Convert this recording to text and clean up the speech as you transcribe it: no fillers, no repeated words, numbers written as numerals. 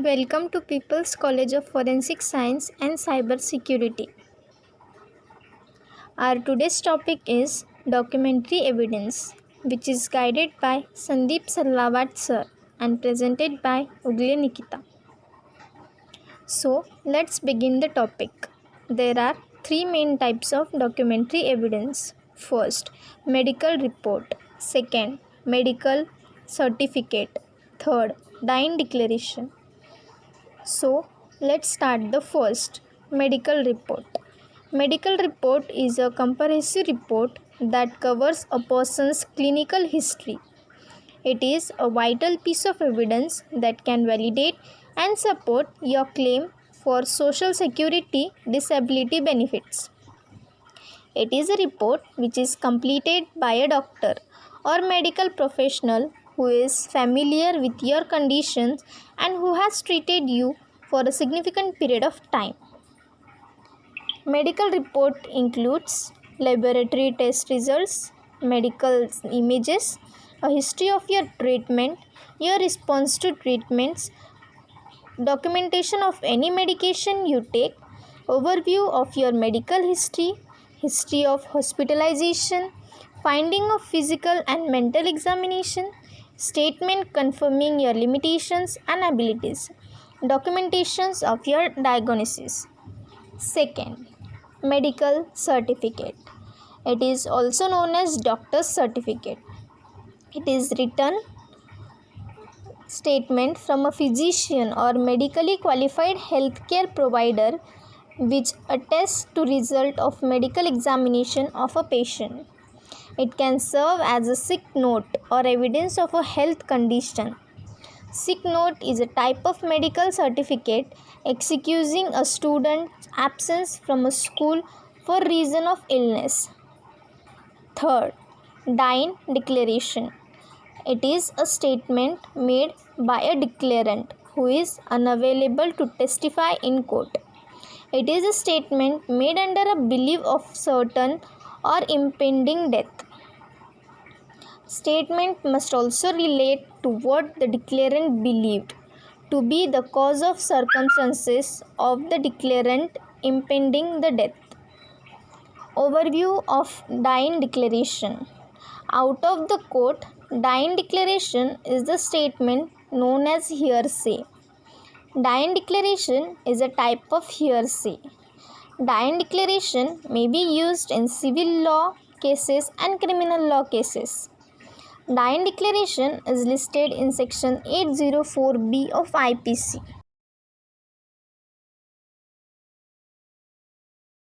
Welcome to People's College of Forensic Science and Cyber Security. Our today's topic is documentary evidence, which is guided by Sandeep Sarlavat sir and presented by Ugle Nikita. So, let's begin the topic. There are three main types of documentary evidence. First, medical report. Second, medical certificate. Third, dying declaration. So, let's start the first, medical report. Medical report is a comprehensive report that covers a person's clinical history. It is a vital piece of evidence that can validate and support your claim for Social Security disability benefits. It is a report which is completed by a doctor or medical professional who is familiar with your conditions and who has treated you for a significant period of time. Medical report includes laboratory test results, medical images, a history of your treatment, your response to treatments, documentation of any medication you take, overview of your medical history, history of hospitalization, finding of physical and mental examination, statement confirming your limitations and abilities, documentations of your diagnosis. Second, medical certificate. It is also known as doctor's certificate. It is written statement from a physician or medically qualified healthcare provider which attests to result of medical examination of a patient. It can serve as a sick note or evidence of a health condition. Sick note is a type of medical certificate excusing a student's absence from a school for reason of illness. Third, dying declaration. It is a statement made by a declarant who is unavailable to testify in court. It is a statement made under a belief of certain or impending death. Statement must also relate to what the declarant believed to be the cause of circumstances of the declarant impending the death. Overview of dying declaration. Out of the court, dying declaration is the statement known as hearsay. Dying declaration is a type of hearsay. Dying declaration may be used in civil law cases and criminal law cases. Dying declaration is listed in section 804B of IPC.